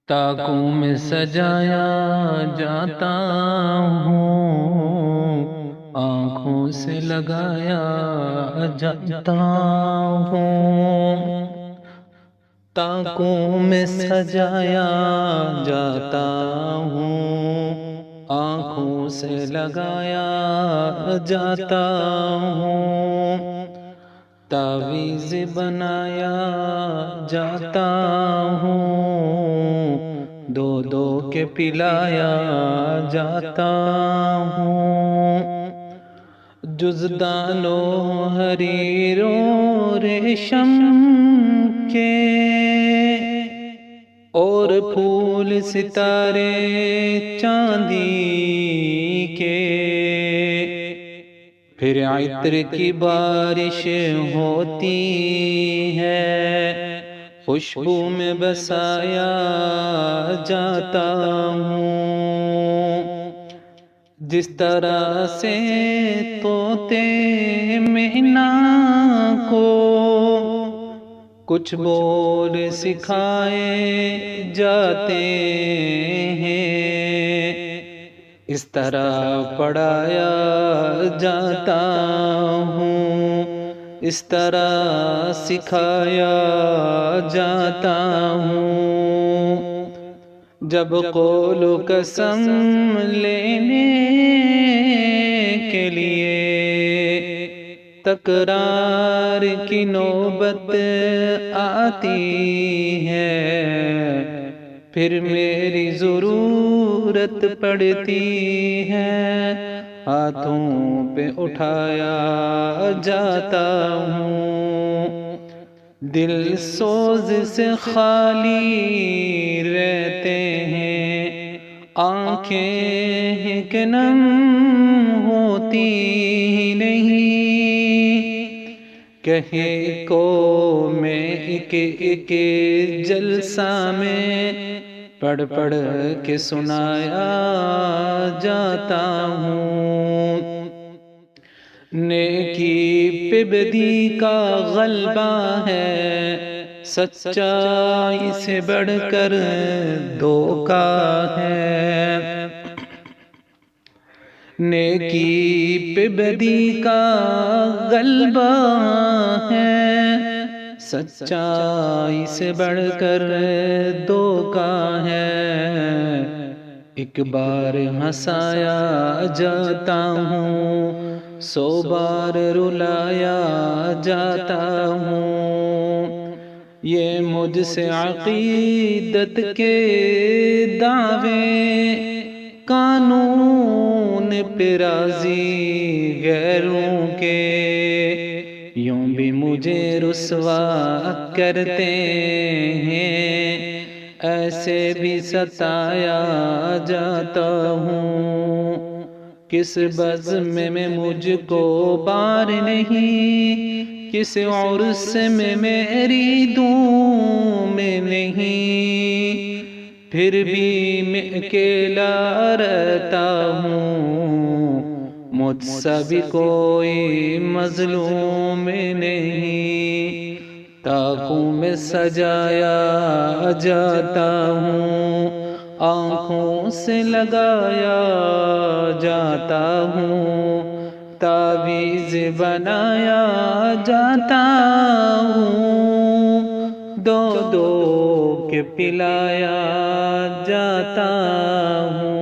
تاکوں میں سجایا جاتا ہوں، آنکھوں سے لگایا جاتا ہوں، تاکوں میں سجایا جاتا ہوں، آنکھوں سے لگایا جاتا ہوں، تعویذ بنایا جاتا ہوں، دو دو کے پلایا جاتا ہوں، جزدان و حریر و ریشم کے اور پھول ستارے چاندی کے، پھر عطر کی بارش ہوتی ہے، خوشبو میں بسایا جاتا ہوں، جس طرح سے طوطے مینا کو کچھ بول سکھائے جاتے ہیں، اس طرح پڑھایا جاتا ہوں، اس طرح سکھایا جاتا ہوں، جب قول و قسم لینے کے لیے تکرار کی نوبت آتی ہے، پھر میری ضرورت پڑتی ہے، ہاتھوں پہ اٹھایا جاتا ہوں، دل سوز سے خالی رہتے ہیں، آنکھیں کہ نم ہوتی نہیں، کہے کو میں ایک ایک جلسہ میں پڑھ پڑھ کے سنایا جاتا ہوں، نیکی پہ بدی کا غلبہ ہے، سچائی سے بڑھ کر دھوکا ہے، نیکی پہ بدی کا غلبہ ہے، سچائی سے بڑھ کر دھوکا ہے، ایک بار ہنسایا جاتا ہوں، 100 بار رلایا جاتا ہوں، یہ مجھ سے عقیدت کے دعوے قانون پہ راضی غیروں کے، یوں بھی مجھے رسوا کرتے ہیں، ایسے بھی ستایا جاتا ہوں، کس بزم میں مجھ کو بار نہیں، کس عرس میں میری دھوم نہیں، پھر بھی میں اکیلا رہتا ہوں، مجھ سا بھی کوئی مظلوم نہیں، تاکوں میں سجایا جاتا ہوں، آنکھوں سے لگایا جاتا ہوں، تعویذ بنایا جاتا ہوں، دو دو کے پلایا جاتا ہوں۔